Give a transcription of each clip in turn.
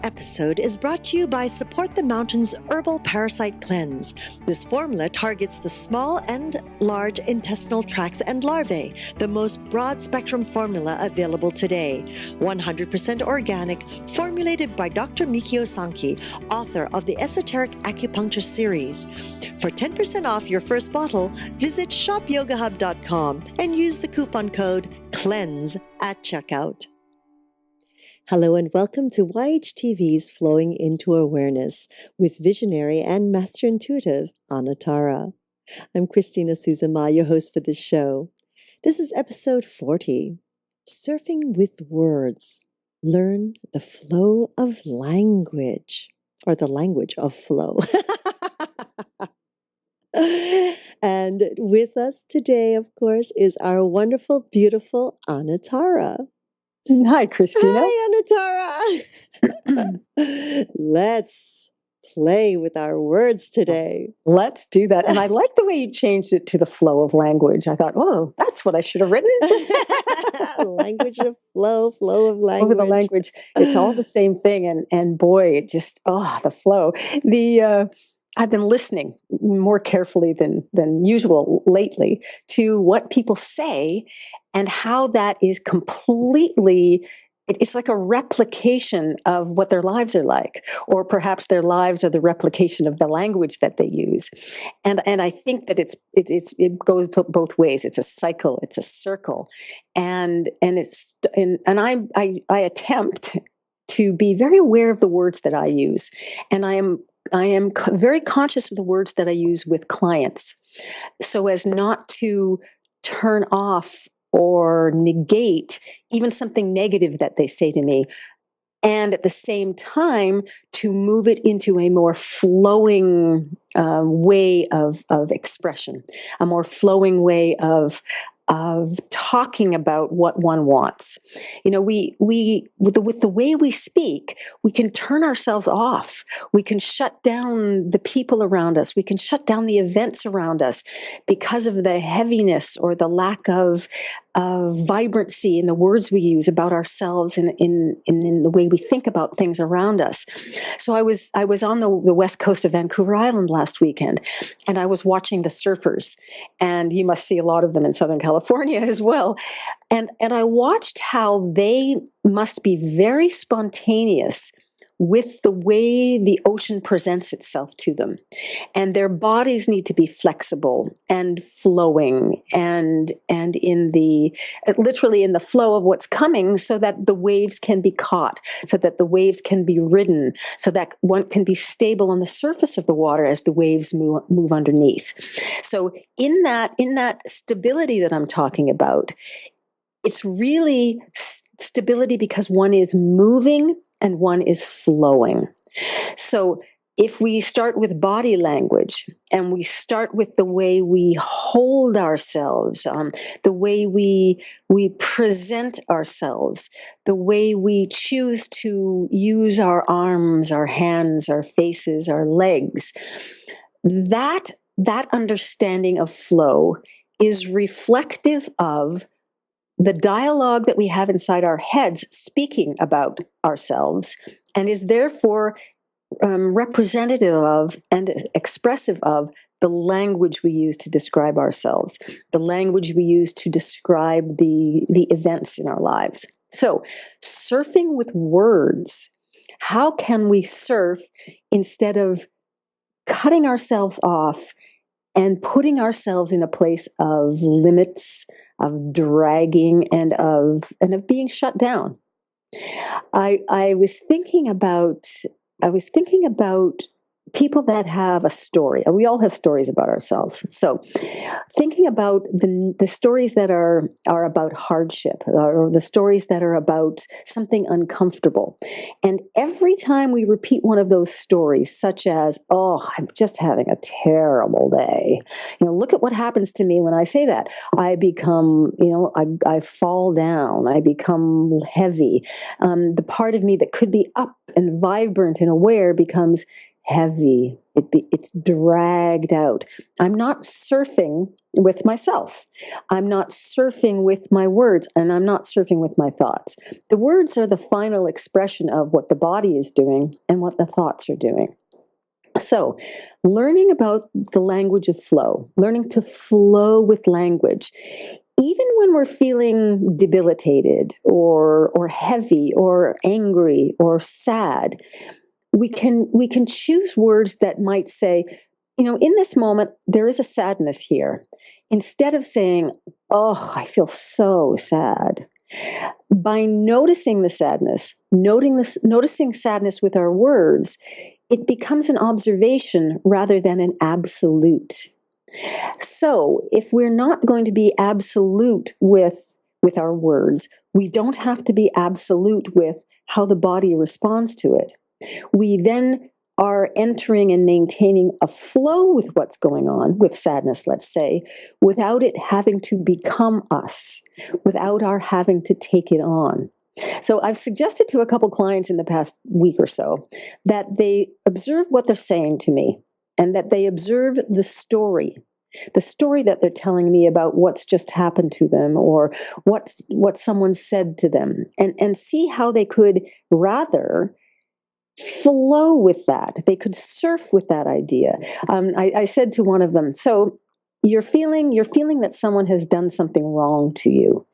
episode is brought to you by Support the Mountain's Herbal Parasite Cleanse. This formula targets the small and large intestinal tracts and larvae, the most broad-spectrum formula available today. 100% organic, formulated by Dr. Mikio Sankey, author of the Esoteric Acupuncture series. For 10% off your first bottle, visit shopyogahub.com and use the coupon code CLEANSE at checkout. Hello and welcome to YHTV's Flowing into Awareness with visionary and master intuitive Anatara. I'm Christina Suzuma, your host for this show. This is episode 40, Surfing with Words. Learn the flow of language, or the language of flow. And with us today, of course, is our wonderful, beautiful Anatara. Hi, Christina. Hi, Anatara. Let's play with our words today. Let's do that. And I like the way you changed it to the flow of language. I thought, oh, that's what I should have written. Language of flow, flow of language. Over the language. It's all the same thing. And boy, it just, the flow. I've been listening more carefully than usual lately to what people say and how that is completely, it's like a replication of what their lives are like, or perhaps their lives are the replication of the language that they use. And I think that it goes both ways. It's a cycle, it's a circle, and I attempt to be very aware of the words that I use, and I am very conscious of the words that I use with clients so as not to turn off or negate even something negative that they say to me. And at the same time, to move it into a more flowing way of expression, a more flowing way of talking about what one wants. You know, we with the way we speak, we can turn ourselves off. We can shut down the people around us. We can shut down the events around us because of the heaviness or the lack of vibrancy in the words we use about ourselves and in the way we think about things around us. So I was on the west coast of Vancouver Island last weekend, and I was watching the surfers, and you must see a lot of them in Southern California as well. And I watched how they must be very spontaneous with the way the ocean presents itself to them. And their bodies need to be flexible and flowing and literally in the flow of what's coming, so that the waves can be caught, so that the waves can be ridden, so that one can be stable on the surface of the water as the waves move underneath. So in that stability that I'm talking about, it's really stability because one is moving and one is flowing. So if we start with body language and we start with the way we hold ourselves, the way we present ourselves, the way we choose to use our arms, our hands, our faces, our legs, that understanding of flow is reflective of the dialogue that we have inside our heads speaking about ourselves, and is therefore representative of and expressive of the language we use to describe ourselves, the language we use to describe the events in our lives. So, surfing with words, how can we surf instead of cutting ourselves off and putting ourselves in a place of limits, of dragging, and of being shut down? I was thinking about people that have a story. We all have stories about ourselves. So thinking about the stories that are about hardship, or the stories that are about something uncomfortable. And every time we repeat one of those stories, such as, oh, I'm just having a terrible day. Look at what happens to me when I say that. I become, I fall down. I become heavy. The part of me that could be up and vibrant and aware becomes heavy. It's dragged out. I'm not surfing with myself. I'm not surfing with my words, and I'm not surfing with my thoughts. The words are the final expression of what the body is doing and what the thoughts are doing. So, learning about the language of flow, learning to flow with language, even when we're feeling debilitated or heavy or angry or sad, we can choose words that might say, in this moment there is a sadness here. Instead of saying, "Oh, I feel so sad." By noticing the sadness, noticing sadness with our words, it becomes an observation rather than an absolute. So, if we're not going to be absolute with our words, we don't have to be absolute with how the body responds to it. We then are entering and maintaining a flow with what's going on, with sadness, let's say, without it having to become us, without our having to take it on. So I've suggested to a couple clients in the past week or so that they observe what they're saying to me and that they observe the story that they're telling me about what's just happened to them or what someone said to them, and see how they could rather flow with that. They could surf with that idea. I said to one of them, "So you're feeling that someone has done something wrong to you.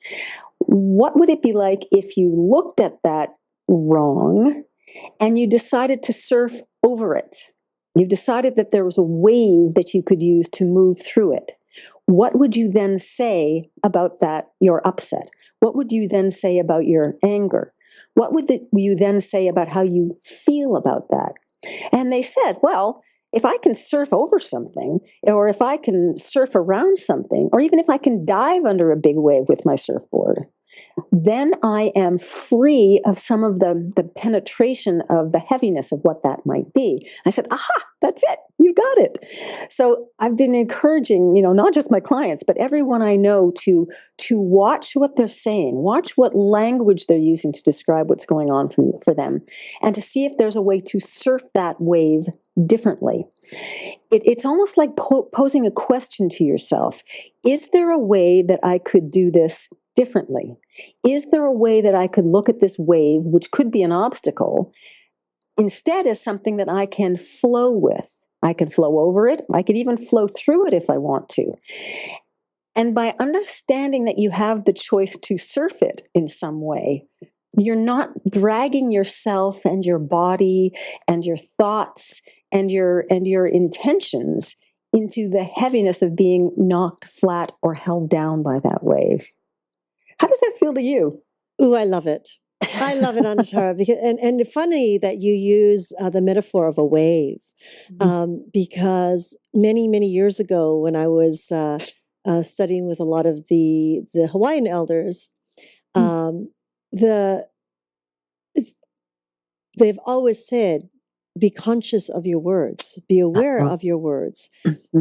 What would it be like if you looked at that wrong and you decided to surf over it? You decided that there was a wave that you could use to move through it. What would you then say about that, your upset? What would you then say about your anger? What would you then say about how you feel about that?" And they said, "Well, if I can surf over something, or if I can surf around something, or even if I can dive under a big wave with my surfboard, then I am free of some of the penetration of the heaviness of what that might be." I said, "Aha, that's it. You got it." So I've been encouraging, not just my clients, but everyone I know to watch what they're saying, watch what language they're using to describe what's going on for them, and to see if there's a way to surf that wave differently. It's almost like posing a question to yourself. Is there a way that I could do this differently? Is there a way that I could look at this wave, which could be an obstacle, instead as something that I can flow with? I can flow over it. I could even flow through it if I want to. And by understanding that you have the choice to surf it in some way, you're not dragging yourself and your body and your thoughts and your intentions into the heaviness of being knocked flat or held down by that wave. How does that feel to you? Ooh, I love it. I love it, Anatara, because and funny that you use the metaphor of a wave, because many years ago when I was studying with a lot of the Hawaiian elders, they've always said, "Be conscious of your words, be aware of your words."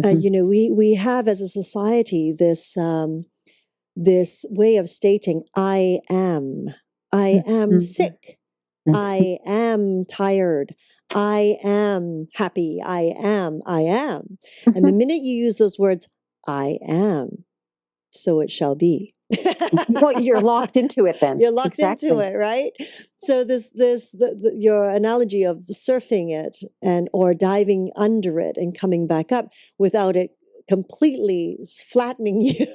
We have as a society this way of stating, "I am sick. I am tired. I am happy. I am. And the minute you use those words, "I am, so it shall be." Well, you're locked into it then. You're locked into it, right? So your analogy of surfing it or diving under it and coming back up without it completely flattening you.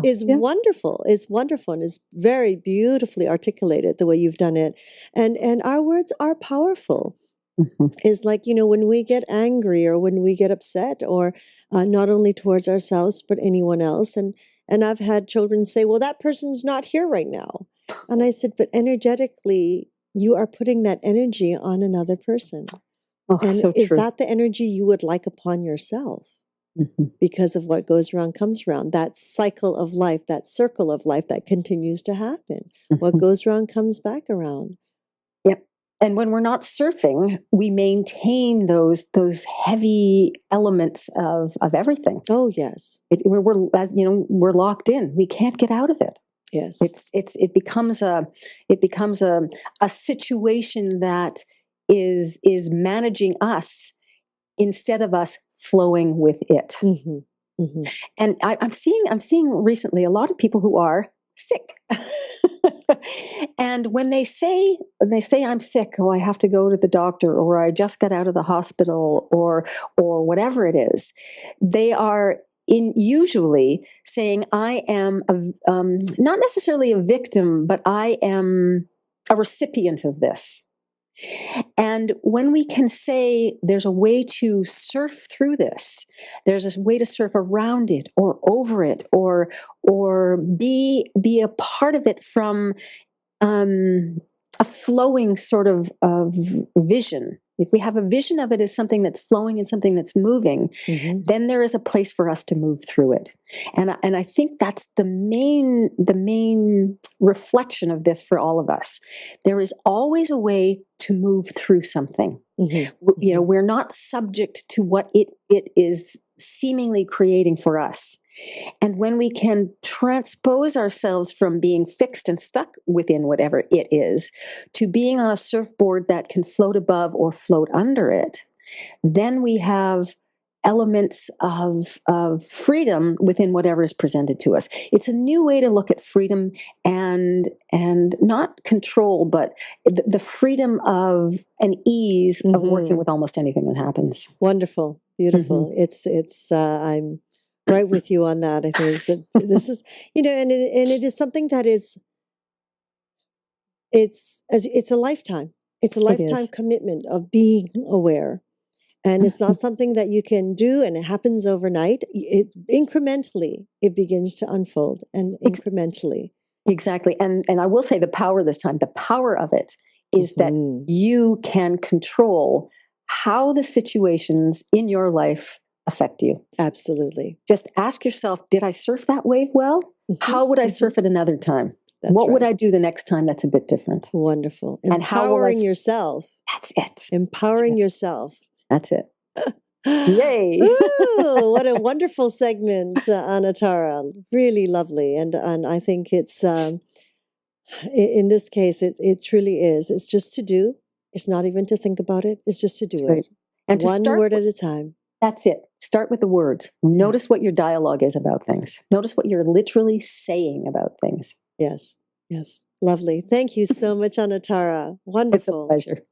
Is wonderful. It's wonderful and is very beautifully articulated the way you've done it. And our words are powerful. It's like, when we get angry or when we get upset, or not only towards ourselves, but anyone else. And I've had children say, "Well, that person's not here right now." And I said, "But energetically, you are putting that energy on another person. And So is true. that the energy you would like upon yourself? Because of what goes around comes around. That cycle of life, that circle of life that continues to happen. What goes around comes back around." Yep. And when we're not surfing, we maintain those heavy elements of everything. Oh, yes. We're locked in. We can't get out of it. Yes. It becomes a situation that is managing us instead of us flowing with it. Mm-hmm. Mm-hmm. And I'm seeing recently a lot of people who are sick. And when they say I'm sick, oh, I have to go to the doctor, or I just got out of the hospital, or whatever it is, they are usually saying, I am not necessarily a victim, but I am a recipient of this. And when we can say there's a way to surf through this, there's a way to surf around it or over it, or be a part of it from a flowing sort of vision. If we have a vision of it as something that's flowing and something that's moving, Mm-hmm. then there is a place for us to move through it. And I think that's the main reflection of this for all of us. There is always a way to move through something. Mm-hmm. You know, we're not subject to what it is seemingly creating for us. And when we can transpose ourselves from being fixed and stuck within whatever it is to being on a surfboard that can float above or float under it, then we have elements of freedom within whatever is presented to us. It's a new way to look at freedom and not control, but the freedom of an ease of working with almost anything that happens. Wonderful. Beautiful. It's I'm right with you on that. I think this is, you know, and it is something that is, it's a lifetime. It's a lifetime commitment of being aware. And it's not something that you can do and it happens overnight. Incrementally, it begins to unfold, and incrementally. Exactly. And I will say the power this time, the power of it is that you can control how the situations in your life affect you. Absolutely. Just ask yourself, did I surf that wave well? How would I surf it another time? What would I do the next time that's a bit different? Wonderful. And empowering yourself. That's it. Empowering yourself. That's it. Yay. Ooh, what a wonderful segment, Anatara. Really lovely. And I think it's, in this case, it truly is. It's just to do. It's not even to think about it. It's just to do it. And one word at a time. That's it. Start with the words. Notice what your dialogue is about things. Notice what you're literally saying about things. Yes. Yes. Lovely. Thank you so much, Anatara. Wonderful. It's a pleasure.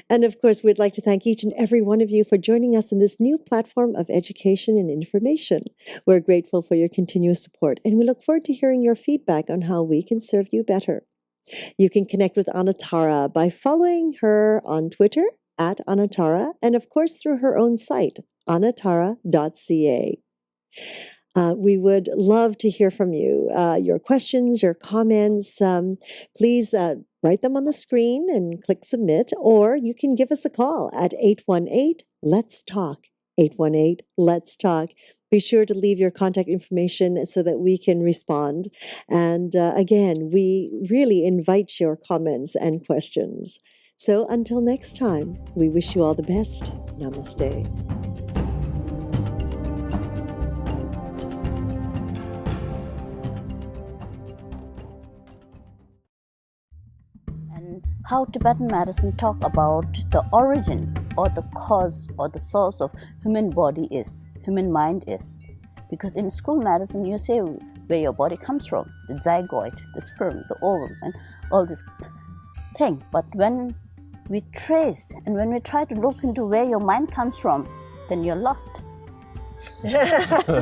And of course, we'd like to thank each and every one of you for joining us in this new platform of education and information. We're grateful for your continuous support, and we look forward to hearing your feedback on how we can serve you better. You can connect with Anatara by following her on Twitter @Anatara, and of course through her own site, anatara.ca. We would love to hear from you. Your questions, your comments, please write them on the screen and click submit, or you can give us a call at 818-LETS-TALK, 818-LETS-TALK. Be sure to leave your contact information so that we can respond. And again, we really invite your comments and questions. So until next time, we wish you all the best. Namaste. How Tibetan medicine talk about the origin or the cause or the source of human body is, human mind is. Because in school medicine, you say where your body comes from, the zygote, the sperm, the ovum, and all this thing. But when we trace and when we try to look into where your mind comes from, then you're lost.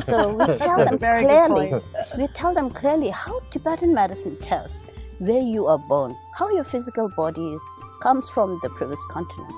So we tell them clearly. We tell them clearly how Tibetan medicine tells where you are born, how your physical body comes from the previous continent,